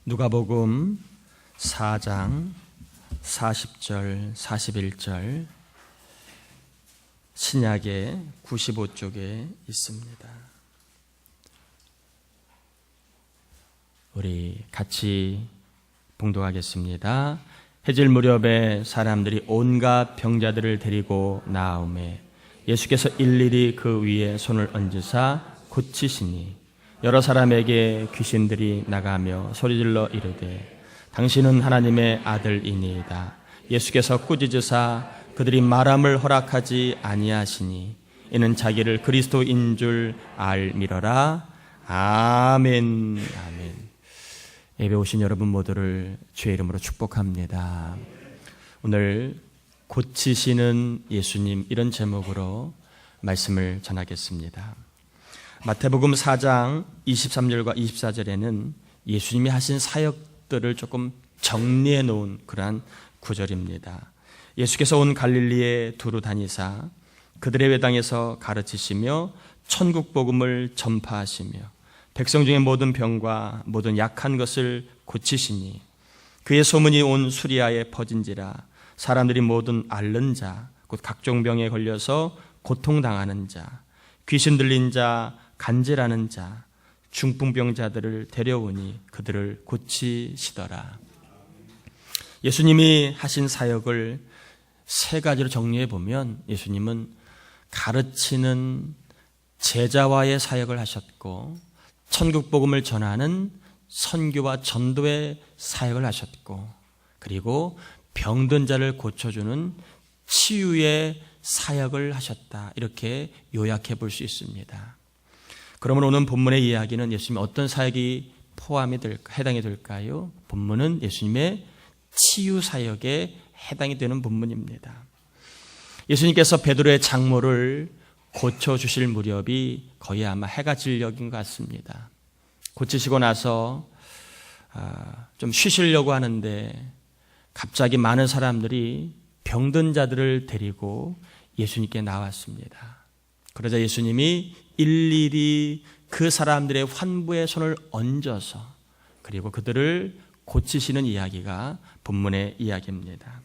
누가복음 4장 40절 41절 신약의 95쪽에 있습니다. 우리 같이 봉독하겠습니다. 해질 무렵에 사람들이 온갖 병자들을 데리고 나오매 예수께서 일일이 그 위에 손을 얹으사 고치시니 여러 사람에게 귀신들이 나가며 소리질러 이르되 당신은 하나님의 아들이니이다. 예수께서 꾸짖으사 그들이 말함을 허락하지 아니하시니 이는 자기를 그리스도인 줄 알미러라. 아멘. 아멘. 예배 오신 여러분 모두를 주의 이름으로 축복합니다. 오늘 고치시는 예수님, 이런 제목으로 말씀을 전하겠습니다. 마태복음 4장 23절과 24절에는 예수님이 하신 사역들을 조금 정리해 놓은 그러한 구절입니다. 예수께서 온 갈릴리에 두루 다니사 그들의 회당에서 가르치시며 천국 복음을 전파하시며 백성 중에 모든 병과 모든 약한 것을 고치시니 그의 소문이 온 수리아에 퍼진지라. 사람들이 모든 앓는 자, 곧 각종 병에 걸려서 고통당하는 자, 귀신 들린 자, 간질하는 자, 중풍병자들을 데려오니 그들을 고치시더라. 예수님이 하신 사역을 세 가지로 정리해 보면 예수님은 가르치는 제자와의 사역을 하셨고, 천국 복음을 전하는 선교와 전도의 사역을 하셨고, 그리고 병든 자를 고쳐주는 치유의 사역을 하셨다. 이렇게 요약해 볼 수 있습니다. 그러면 오늘 본문의 이야기는 예수님의 어떤 사역이 해당이 될까요? 본문은 예수님의 치유 사역에 해당이 되는 본문입니다. 예수님께서 베드로의 장모를 고쳐주실 무렵이 거의 아마 해가 질녘인 것 같습니다. 고치시고 나서 좀 쉬시려고 하는데 갑자기 많은 사람들이 병든 자들을 데리고 예수님께 나왔습니다. 그러자 예수님이 일일이 그 사람들의 환부에 손을 얹어서 그리고 그들을 고치시는 이야기가 본문의 이야기입니다.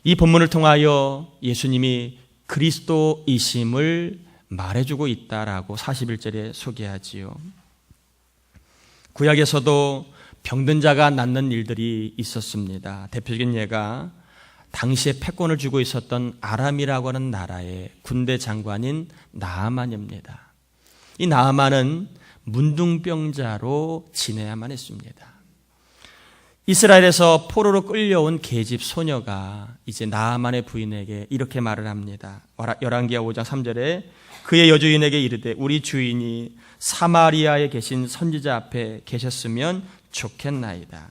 이 본문을 통하여 예수님이 그리스도이심을 말해주고 있다라고 41절에 소개하지요. 구약에서도 병든 자가 낫는 일들이 있었습니다. 대표적인 예가 당시에 패권을 쥐고 있었던 아람이라고 하는 나라의 군대 장관인 나아만입니다. 이 나아만은 문둥병자로 지내야만 했습니다. 이스라엘에서 포로로 끌려온 계집 소녀가 이제 나아만의 부인에게 이렇게 말을 합니다. 열왕기하 5장 3절에 그의 여주인에게 이르되 우리 주인이 사마리아에 계신 선지자 앞에 계셨으면 좋겠나이다.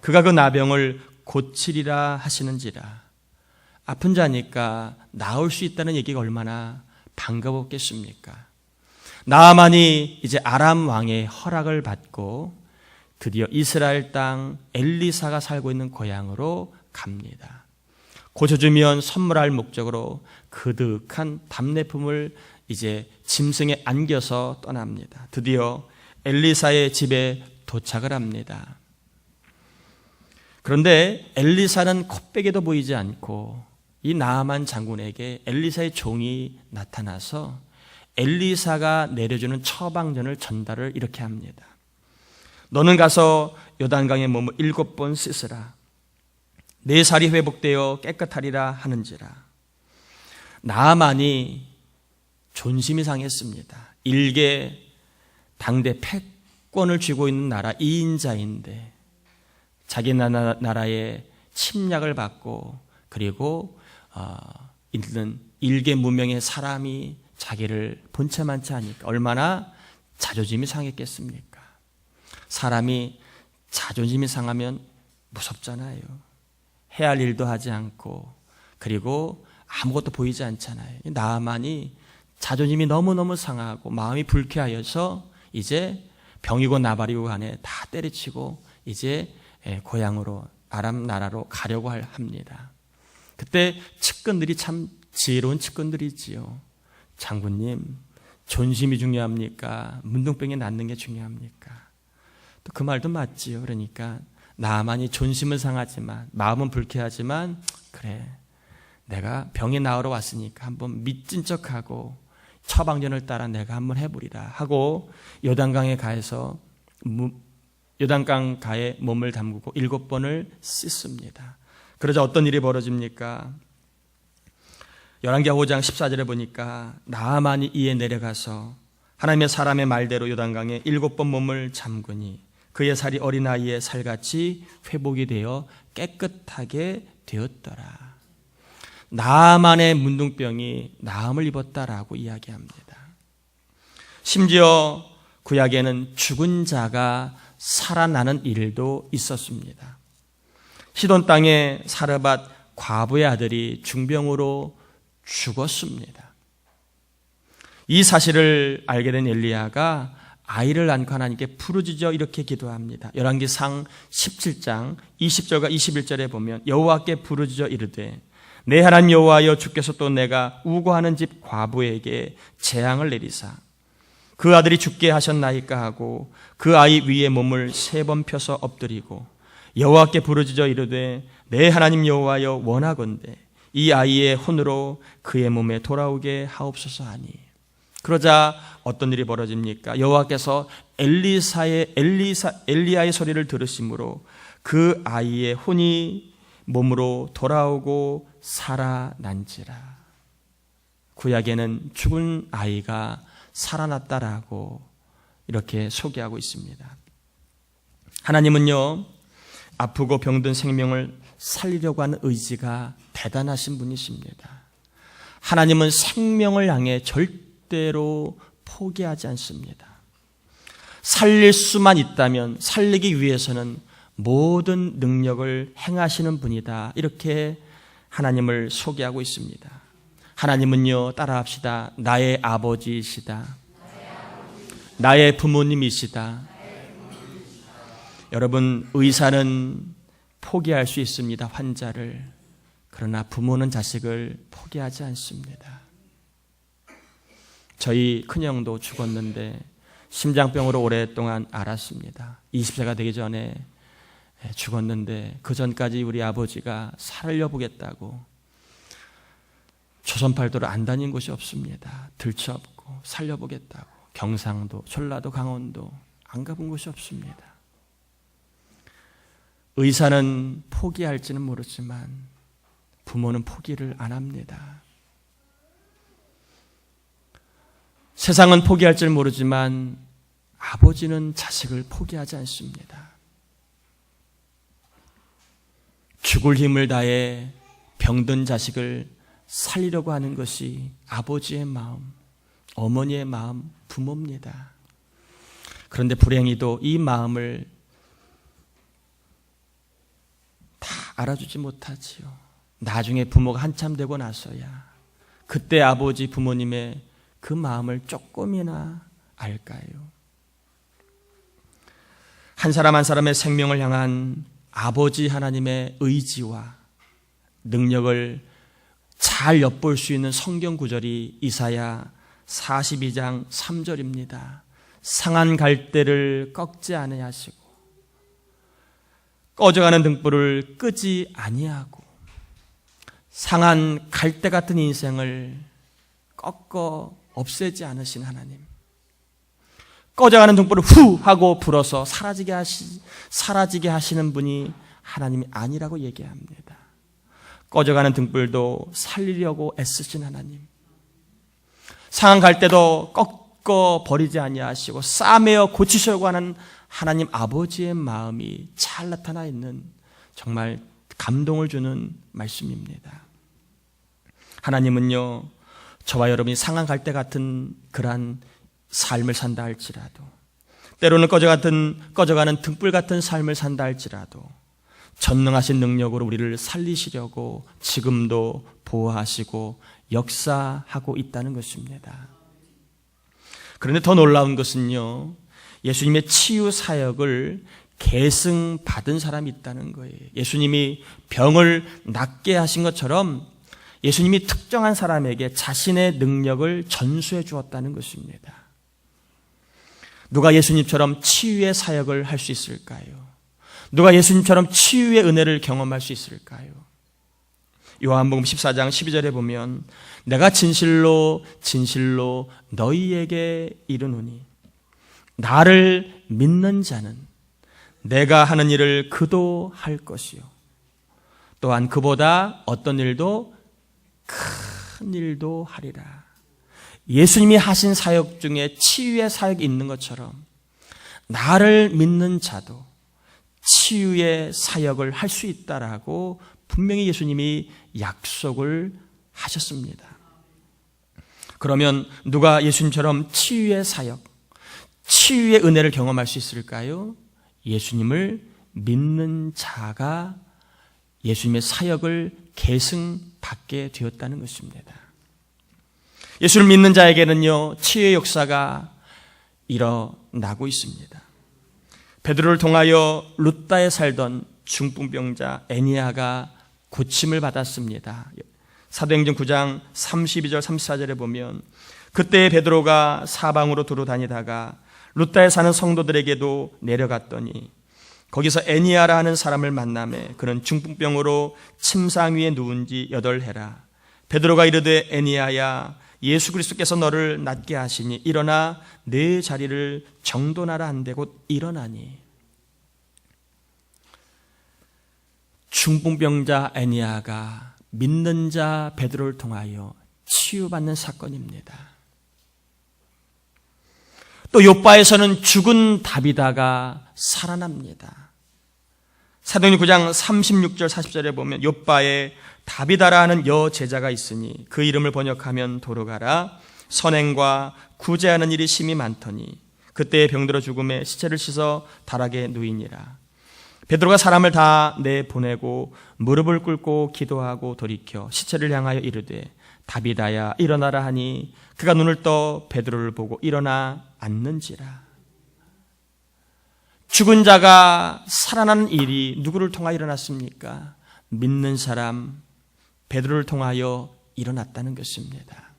그가 그 나병을 고치리라 하시는지라. 아픈 자니까 나을 수 있다는 얘기가 얼마나 반가웠겠습니까? 나아만이 이제 아람 왕의 허락을 받고 드디어 이스라엘 땅 엘리사가 살고 있는 고향으로 갑니다. 고쳐주면 선물할 목적으로 그득한 답례품을 이제 짐승에 안겨서 떠납니다. 드디어 엘리사의 집에 도착을 합니다. 그런데 엘리사는 콧배기도 보이지 않고 이 나아만 장군에게 엘리사의 종이 나타나서 엘리사가 내려주는 처방전을 전달을 이렇게 합니다. 너는 가서 요단강에 몸을 7번 씻으라. 내 살이 회복되어 깨끗하리라 하는지라. 나아만이 존심이 상했습니다. 일개 당대 패권을 쥐고 있는 나라 2인자인데 자기 나라의 침략을 받고 그리고 있는 일개 무명의 사람이 자기를 본체만치 하니까 얼마나 자존심이 상했겠습니까? 사람이 자존심이 상하면 무섭잖아요. 해야 할 일도 하지 않고 그리고 아무것도 보이지 않잖아요. 나아만이 자존심이 너무너무 상하고 마음이 불쾌하여서 이제 병이고 나발이고 간에 다 때려치고 이제 고향으로 아람 나라로 가려고 합니다. 그때 측근들이 참 지혜로운 측근들이지요. 장군님, 존심이 중요합니까? 문둥병이 낫는 게 중요합니까? 또 그 말도 맞지요. 그러니까 나만이 존심은 상하지만 마음은 불쾌하지만 그래, 내가 병이 나으러 왔으니까 한번 믿진 척하고 처방전을 따라 내가 한번 해보리라 하고 요단강에 가서 요단강 가에 몸을 담그고 7번을 씻습니다. 그러자 어떤 일이 벌어집니까? 열왕기하 5장 14절에 보니까 나아만이 이에 내려가서 하나님의 사람의 말대로 요단강에 7번 몸을 잠그니 그의 살이 어린아이의 살같이 회복이 되어 깨끗하게 되었더라. 나아만의 문둥병이 나음을 입었다라고 이야기합니다. 심지어 구약에는 죽은 자가 살아나는 일도 있었습니다. 시돈 땅의 사르밧 과부의 아들이 중병으로 죽었습니다. 이 사실을 알게 된 엘리야가 아이를 낳고 하나님께 부르짖어 이렇게 기도합니다. 열왕기상 17장 20절과 21절에 보면 여호와께 부르짖어 이르되 내 하나님 여호와여 주께서 또 내가 우고하는 집 과부에게 재앙을 내리사 그 아들이 죽게 하셨나이까 하고 그 아이 위에 몸을 3번 펴서 엎드리고 여호와께 부르짖어 이르되 내 하나님 여호와여 원하건대 이 아이의 혼으로 그의 몸에 돌아오게 하옵소서 하니 그러자 어떤 일이 벌어집니까? 여호와께서 엘리야의 소리를 들으심으로 그 아이의 혼이 몸으로 돌아오고 살아난지라. 구약에는 죽은 아이가 살아났다라고 이렇게 소개하고 있습니다. 하나님은요, 아프고 병든 생명을 살리려고 하는 의지가 대단하신 분이십니다. 하나님은 생명을 향해 절대로 포기하지 않습니다. 살릴 수만 있다면 살리기 위해서는 모든 능력을 행하시는 분이다. 이렇게 하나님을 소개하고 있습니다. 하나님은요, 따라합시다. 나의 아버지이시다. 나의 부모님이시다. 여러분, 의사는 포기할 수 있습니다. 환자를. 그러나 부모는 자식을 포기하지 않습니다. 저희 큰형도 죽었는데 심장병으로 오랫동안 앓았습니다. 20세가 되기 전에 죽었는데 그 전까지 우리 아버지가 살려보겠다고 조선팔도를 안 다닌 곳이 없습니다. 들쳐업고 살려보겠다고 경상도, 전라도, 강원도 안 가본 곳이 없습니다. 의사는 포기할지는 모르지만 부모는 포기를 안 합니다. 세상은 포기할지는 모르지만 아버지는 자식을 포기하지 않습니다. 죽을 힘을 다해 병든 자식을 살리려고 하는 것이 아버지의 마음, 어머니의 마음, 부모입니다. 그런데 불행히도 이 마음을 다 알아주지 못하지요. 나중에 부모가 한참 되고 나서야 그때 아버지 부모님의 그 마음을 조금이나 알까요? 한 사람 한 사람의 생명을 향한 아버지 하나님의 의지와 능력을 잘 엿볼 수 있는 성경 구절이 이사야 42장 3절입니다. 상한 갈대를 꺾지 아니하시고 꺼져가는 등불을 끄지 아니하고 상한 갈대 같은 인생을 꺾어 없애지 않으신 하나님, 꺼져가는 등불을 후 하고 불어서 사라지게 하시는 분이 하나님이 아니라고 얘기합니다. 꺼져가는 등불도 살리려고 애쓰신 하나님, 상한 갈대도 꺾어 버리지 아니하시고 싸매어 고치시려고 하는 하나님 아버지의 마음이 잘 나타나 있는 정말 감동을 주는 말씀입니다. 하나님은요, 저와 여러분이 상한 갈대 같은 그러한 삶을 산다 할지라도, 때로는 꺼져가는 등불 같은 삶을 산다 할지라도 전능하신 능력으로 우리를 살리시려고 지금도 보호하시고 역사하고 있다는 것입니다. 그런데 더 놀라운 것은요, 예수님의 치유 사역을 계승받은 사람이 있다는 거예요. 예수님이 병을 낫게 하신 것처럼 예수님이 특정한 사람에게 자신의 능력을 전수해 주었다는 것입니다. 누가 예수님처럼 치유의 사역을 할 수 있을까요? 누가 예수님처럼 치유의 은혜를 경험할 수 있을까요? 요한복음 14장 12절에 보면 내가 진실로 진실로 너희에게 이르노니 나를 믿는 자는 내가 하는 일을 그도 할 것이요 또한 그보다 어떤 일도 큰 일도 하리라. 예수님이 하신 사역 중에 치유의 사역이 있는 것처럼 나를 믿는 자도 치유의 사역을 할 수 있다라고 분명히 예수님이 약속을 하셨습니다. 그러면 누가 예수님처럼 치유의 사역, 치유의 은혜를 경험할 수 있을까요? 예수님을 믿는 자가 예수님의 사역을 계승받게 되었다는 것입니다. 예수를 믿는 자에게는요, 치유의 역사가 일어나고 있습니다. 베드로를 통하여 룻다에 살던 중풍병자 애니야가 고침을 받았습니다. 사도행전 9장 32절 34절에 보면 그때 베드로가 사방으로 두루 다니다가 룻다에 사는 성도들에게도 내려갔더니 거기서 애니야라 하는 사람을 만나매 그는 중풍병으로 침상 위에 누운 지 8해라. 베드로가 이르되 애니야야 예수 그리스도께서 너를 낫게 하시니 일어나 내 자리를 정돈하라 한데 곧 일어나니. 중풍병자 애니야가 믿는 자 베드로를 통하여 치유받는 사건입니다. 또 요바에서는 죽은 다비다가 살아납니다. 사도행전 9장 36절 40절에 보면 요바에 다비다라 하는 여제자가 있으니 그 이름을 번역하면 도로가라. 선행과 구제하는 일이 심히 많더니 그때의 병들어 죽음에 시체를 씻어 다락에 누이니라. 베드로가 사람을 다 내보내고 무릎을 꿇고 기도하고 돌이켜 시체를 향하여 이르되 다비다야 일어나라 하니 그가 눈을 떠 베드로를 보고 일어나 앉는지라. 죽은 자가 살아나는 일이 누구를 통하여 일어났습니까? 믿는 사람 베드로를 통하여 일어났다는 것입니다.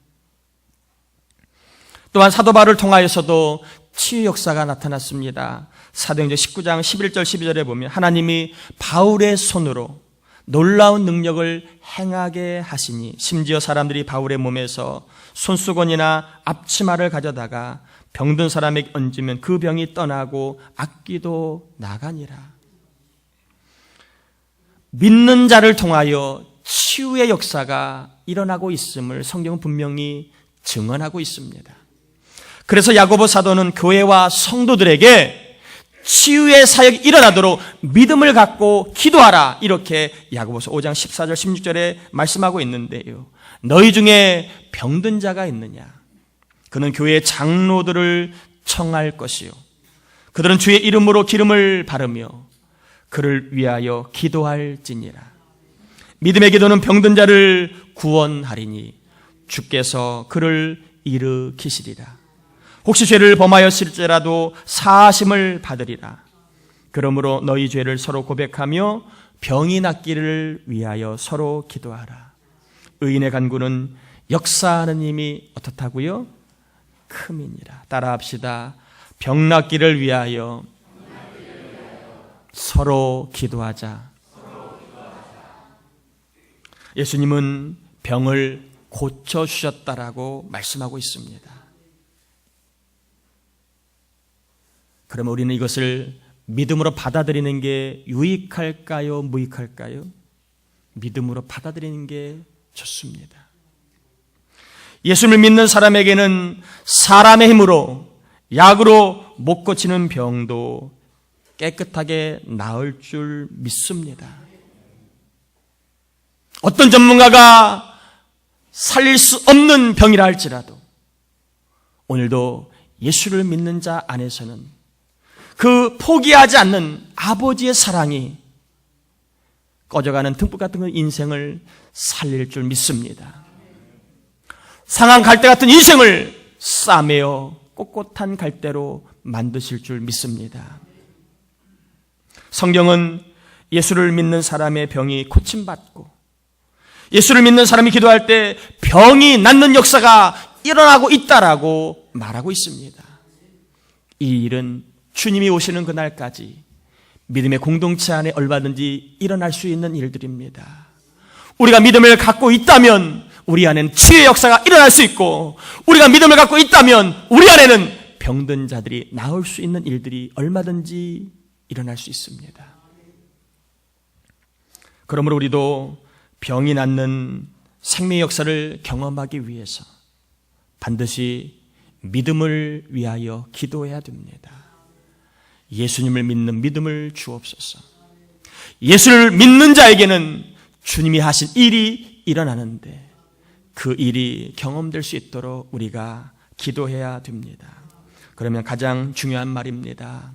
또한 사도 바울을 통하여서도 치유 역사가 나타났습니다. 사도행전 19장 11절 12절에 보면 하나님이 바울의 손으로 놀라운 능력을 행하게 하시니 심지어 사람들이 바울의 몸에서 손수건이나 앞치마를 가져다가 병든 사람에게 얹으면 그 병이 떠나고 악귀도 나가니라. 믿는 자를 통하여 치유의 역사가 일어나고 있음을 성경은 분명히 증언하고 있습니다. 그래서 야고보 사도는 교회와 성도들에게 치유의 사역이 일어나도록 믿음을 갖고 기도하라 이렇게 야고보서 5장 14절 16절에 말씀하고 있는데요. 너희 중에 병든 자가 있느냐? 그는 교회의 장로들을 청할 것이요 그들은 주의 이름으로 기름을 바르며 그를 위하여 기도할지니라. 믿음의 기도는 병든 자를 구원하리니 주께서 그를 일으키시리라. 혹시 죄를 범하였을지라도 사하심을 받으리라. 그러므로 너희 죄를 서로 고백하며 병이 낫기를 위하여 서로 기도하라. 의인의 간구는 역사하는 힘이 어떻다고요? 큼이니라. 따라합시다. 병 낫기를 위하여 서로 기도하자. 예수님은 병을 고쳐주셨다라고 말씀하고 있습니다. 그러면 우리는 이것을 믿음으로 받아들이는 게 유익할까요? 무익할까요? 믿음으로 받아들이는 게 좋습니다. 예수를 믿는 사람에게는 사람의 힘으로 약으로 못 고치는 병도 깨끗하게 나을 줄 믿습니다. 어떤 전문가가 살릴 수 없는 병이라 할지라도 오늘도 예수를 믿는 자 안에서는 그 포기하지 않는 아버지의 사랑이 꺼져가는 등불 같은 그 인생을 살릴 줄 믿습니다. 상한 갈대 같은 인생을 싸매어 꼿꼿한 갈대로 만드실 줄 믿습니다. 성경은 예수를 믿는 사람의 병이 고침받고 예수를 믿는 사람이 기도할 때 병이 낫는 역사가 일어나고 있다라고 말하고 있습니다. 이 일은 주님이 오시는 그날까지 믿음의 공동체 안에 얼마든지 일어날 수 있는 일들입니다. 우리가 믿음을 갖고 있다면 우리 안에는 치유의 역사가 일어날 수 있고, 우리가 믿음을 갖고 있다면 우리 안에는 병든 자들이 나을 수 있는 일들이 얼마든지 일어날 수 있습니다. 그러므로 우리도 병이 낫는 생명의 역사를 경험하기 위해서 반드시 믿음을 위하여 기도해야 됩니다. 예수님을 믿는 믿음을 주옵소서. 예수를 믿는 자에게는 주님이 하신 일이 일어나는데 그 일이 경험될 수 있도록 우리가 기도해야 됩니다. 그러면 가장 중요한 말입니다.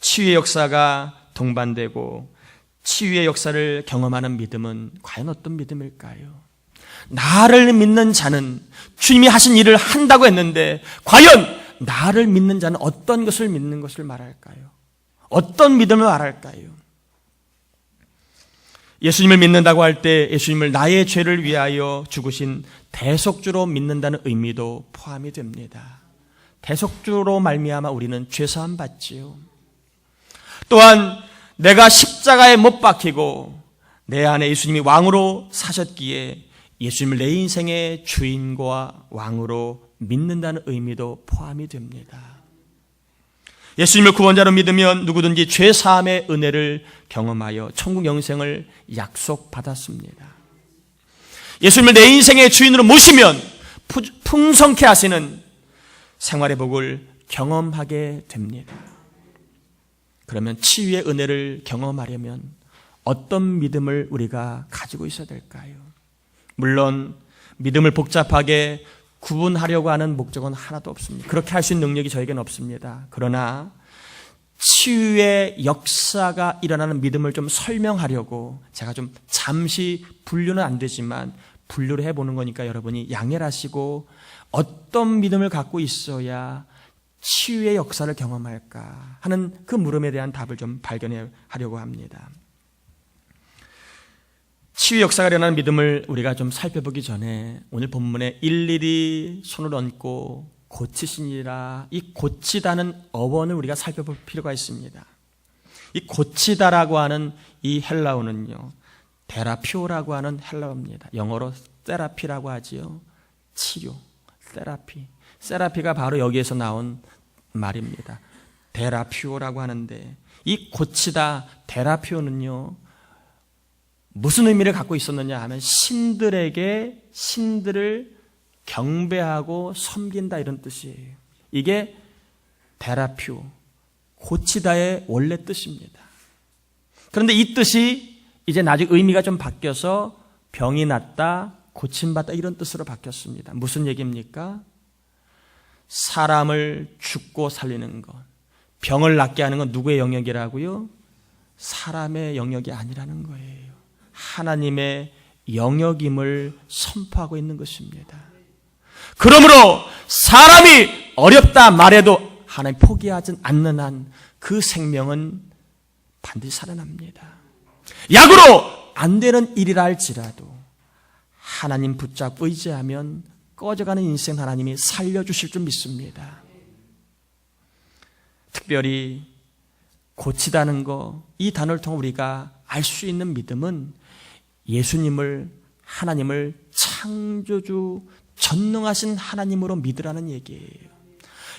치유의 역사가 동반되고 치유의 역사를 경험하는 믿음은 과연 어떤 믿음일까요? 나를 믿는 자는 주님이 하신 일을 한다고 했는데 과연 나를 믿는 자는 어떤 것을 믿는 것을 말할까요? 어떤 믿음을 말할까요? 예수님을 믿는다고 할 때 예수님을 나의 죄를 위하여 죽으신 대속주로 믿는다는 의미도 포함이 됩니다. 대속주로 말미암아 우리는 죄사함 받지요. 또한 내가 십자가에 못 박히고 내 안에 예수님이 왕으로 사셨기에 예수님을 내 인생의 주인과 왕으로 믿는다는 의미도 포함이 됩니다. 예수님을 구원자로 믿으면 누구든지 죄사함의 은혜를 경험하여 천국 영생을 약속받았습니다. 예수님을 내 인생의 주인으로 모시면 풍성케 하시는 생활의 복을 경험하게 됩니다. 그러면 치유의 은혜를 경험하려면 어떤 믿음을 우리가 가지고 있어야 될까요? 물론 믿음을 복잡하게 구분하려고 하는 목적은 하나도 없습니다. 그렇게 할 수 있는 능력이 저에게는 없습니다. 그러나 치유의 역사가 일어나는 믿음을 좀 설명하려고 제가 좀 잠시 분류는 안 되지만 분류를 해보는 거니까 여러분이 양해를 하시고 어떤 믿음을 갖고 있어야 치유의 역사를 경험할까 하는 그 물음에 대한 답을 좀 발견하려고 합니다. 치유의 역사가 일어나는 믿음을 우리가 좀 살펴보기 전에 오늘 본문에 일일이 손을 얹고 고치시니라, 이 고치다는 어원을 우리가 살펴볼 필요가 있습니다. 이 고치다라고 하는 이 헬라어는요, 테라피오라고 하는 헬라어입니다. 영어로 테라피라고 하지요. 치료, 테라피. 세라피가 바로 여기에서 나온 말입니다. 테라피오라고 하는데 이 고치다, 테라피오는요, 무슨 의미를 갖고 있었느냐 하면 신들에게 신들을 경배하고 섬긴다 이런 뜻이에요. 이게 테라피오, 고치다의 원래 뜻입니다. 그런데 이 뜻이 이제 나중에 의미가 좀 바뀌어서 병이 낫다, 고침받다 이런 뜻으로 바뀌었습니다. 무슨 얘기입니까? 사람을 죽고 살리는 것, 병을 낫게 하는 건 누구의 영역이라고요? 사람의 영역이 아니라는 거예요. 하나님의 영역임을 선포하고 있는 것입니다. 그러므로 사람이 어렵다 말해도 하나님 포기하지 않는 한 그 생명은 반드시 살아납니다. 약으로 안 되는 일이라 할지라도 하나님 붙잡고 의지하면 꺼져가는 인생 하나님이 살려주실 줄 믿습니다. 특별히 고치다는 거, 이 단어를 통해 우리가 알 수 있는 믿음은 예수님을, 하나님을 창조주, 전능하신 하나님으로 믿으라는 얘기예요.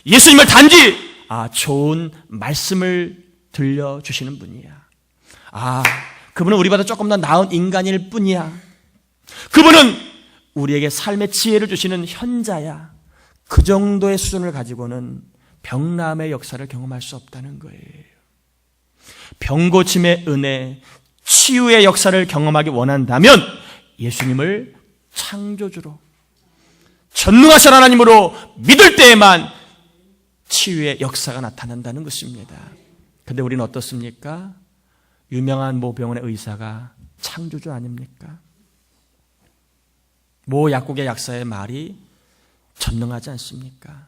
예수님을 단지 좋은 말씀을 들려주시는 분이야. 그분은 우리보다 조금 더 나은 인간일 뿐이야. 그분은 우리에게 삶의 지혜를 주시는 현자야. 그 정도의 수준을 가지고는 병남의 역사를 경험할 수 없다는 거예요. 병고침의 은혜, 치유의 역사를 경험하기 원한다면 예수님을 창조주로, 전능하신 하나님으로 믿을 때에만 치유의 역사가 나타난다는 것입니다. 그런데 우리는 어떻습니까? 유명한 모 병원의 의사가 창조주 아닙니까? 모 약국의 약사의 말이 전능하지 않습니까?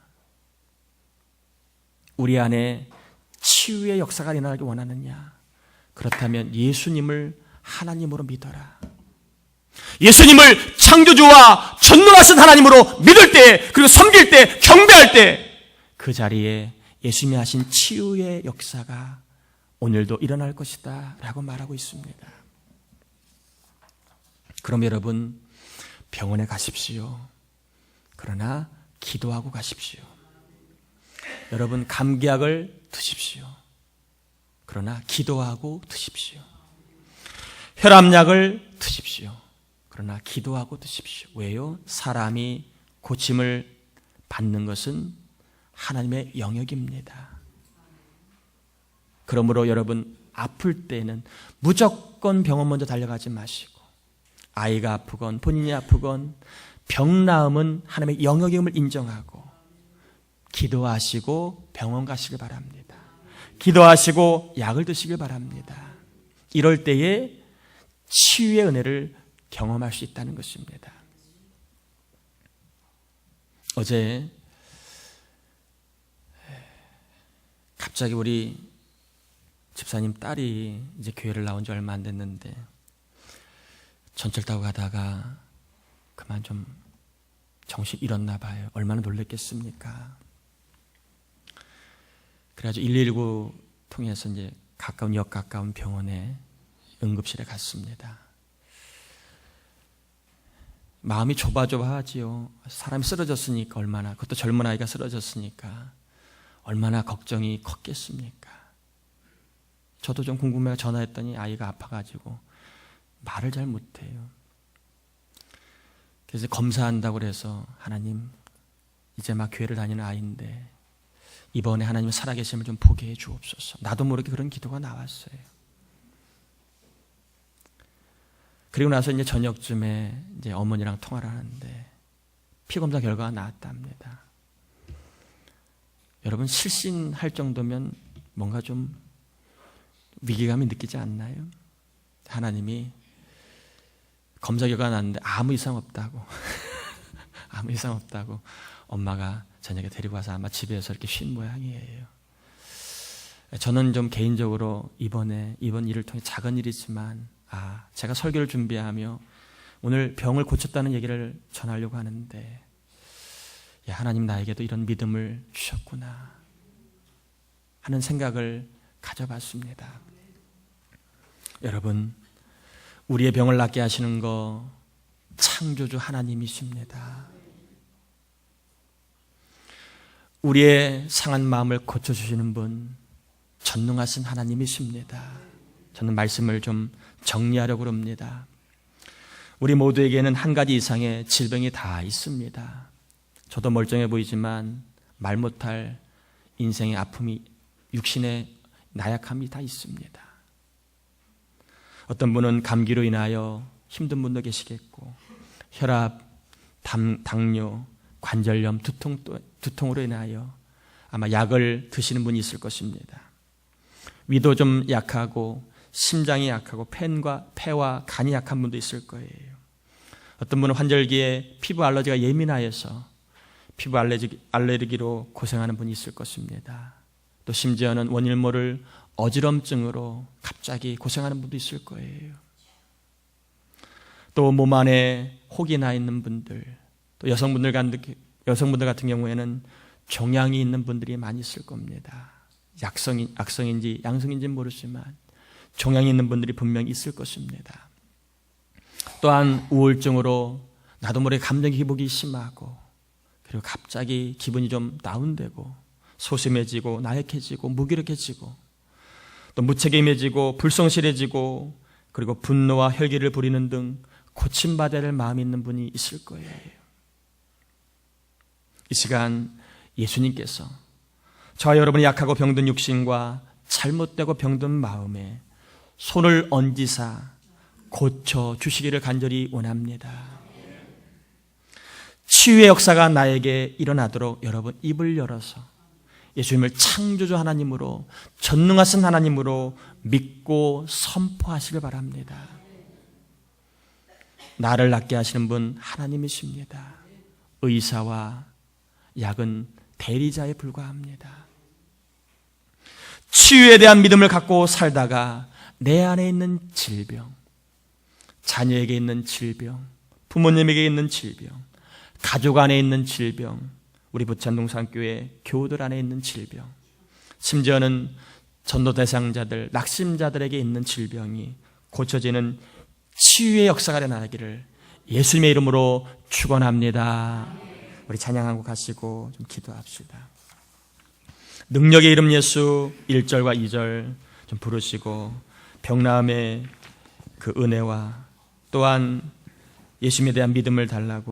우리 안에 치유의 역사가 일어나기 원하느냐? 그렇다면 예수님을 하나님으로 믿어라. 예수님을 창조주와 전능하신 하나님으로 믿을 때, 그리고 섬길 때, 경배할 때 그 자리에 예수님이 하신 치유의 역사가 오늘도 일어날 것이다 라고 말하고 있습니다. 그럼 여러분, 병원에 가십시오. 그러나 기도하고 가십시오. 여러분, 감기약을 드십시오. 그러나 기도하고 드십시오. 혈압약을 드십시오. 그러나 기도하고 드십시오. 왜요? 사람이 고침을 받는 것은 하나님의 영역입니다. 그러므로 여러분, 아플 때는 무조건 병원 먼저 달려가지 마시고, 아이가 아프건 본인이 아프건 병 나음은 하나님의 영역임을 인정하고 기도하시고 병원 가시길 바랍니다. 기도하시고 약을 드시길 바랍니다. 이럴 때에 치유의 은혜를 경험할 수 있다는 것입니다. 어제 갑자기 우리 집사님 딸이 이제 교회를 나온 지 얼마 안 됐는데 전철 타고 가다가 그만 좀 정신 잃었나 봐요. 얼마나 놀랬겠습니까? 그래가지고 119 통해서 이제 가까운 역 가까운 병원에 응급실에 갔습니다. 마음이 좁아하지요. 사람이 쓰러졌으니까 얼마나, 그것도 젊은 아이가 쓰러졌으니까 얼마나 걱정이 컸겠습니까? 저도 좀 궁금해서 전화했더니 아이가 아파가지고 말을 잘 못해요. 그래서 검사한다고 그래서 하나님, 이제 막 교회를 다니는 아이인데 이번에 하나님 살아계심을 좀 보게 해 주옵소서. 나도 모르게 그런 기도가 나왔어요. 그리고 나서 이제 저녁쯤에 이제 어머니랑 통화를 하는데 피검사 결과가 나왔답니다. 여러분, 실신할 정도면 뭔가 좀 위기감이 느끼지 않나요? 하나님이 검사 결과가 나왔는데 아무 이상 없다고 아무 이상 없다고 엄마가 저녁에 데리고 와서 아마 집에서 이렇게 쉰 모양이에요. 저는 좀 개인적으로 이번 일을 통해 작은 일이지만 제가 설교를 준비하며 오늘 병을 고쳤다는 얘기를 전하려고 하는데 하나님 나에게도 이런 믿음을 주셨구나 하는 생각을 가져봤습니다. 여러분, 우리의 병을 낫게 하시는 거 창조주 하나님이십니다. 우리의 상한 마음을 고쳐주시는 분 전능하신 하나님이십니다. 저는 말씀을 좀 정리하려고 합니다. 우리 모두에게는 한 가지 이상의 질병이 다 있습니다. 저도 멀쩡해 보이지만 말 못할 인생의 아픔이, 육신의 나약함이 다 있습니다. 어떤 분은 감기로 인하여 힘든 분도 계시겠고, 혈압, 당뇨, 관절염, 두통으로 인하여 아마 약을 드시는 분이 있을 것입니다. 위도 좀 약하고 심장이 약하고 폐와 간이 약한 분도 있을 거예요. 어떤 분은 환절기에 피부 알러지가 예민하여서 피부 알레르기로 고생하는 분이 있을 것입니다. 또 심지어는 원인 모를 어지럼증으로 갑자기 고생하는 분도 있을 거예요. 또 몸 안에 혹이 나 있는 분들, 또 여성분들 같은 경우에는 종양이 있는 분들이 많이 있을 겁니다. 악성인지 양성인지는 모르지만 종양이 있는 분들이 분명히 있을 것입니다. 또한 우울증으로 나도 모르게 감정 기복이 심하고, 그리고 갑자기 기분이 좀 다운되고 소심해지고 나약해지고 무기력해지고 또 무책임해지고 불성실해지고, 그리고 분노와 혈기를 부리는 등 고침받아야 할 마음이 있는 분이 있을 거예요. 이 시간 예수님께서 저와 여러분의 약하고 병든 육신과 잘못되고 병든 마음에 손을 얹으사 고쳐주시기를 간절히 원합니다. 치유의 역사가 나에게 일어나도록 여러분 입을 열어서 예수님을 창조주 하나님으로, 전능하신 하나님으로 믿고 선포하시길 바랍니다. 나를 낫게 하시는 분 하나님이십니다. 의사와 약은 대리자에 불과합니다. 치유에 대한 믿음을 갖고 살다가 내 안에 있는 질병, 자녀에게 있는 질병, 부모님에게 있는 질병, 가족 안에 있는 질병, 우리 부천동산교회 교우들 안에 있는 질병, 심지어는 전도 대상자들, 낙심자들에게 있는 질병이 고쳐지는 치유의 역사가 일어나기를 예수님의 이름으로 축원합니다. 우리 찬양하고 가시고 좀 기도합시다. 능력의 이름 예수 1절과 2절 좀 부르시고 병나음의 그 은혜와 또한 예수님에 대한 믿음을 달라고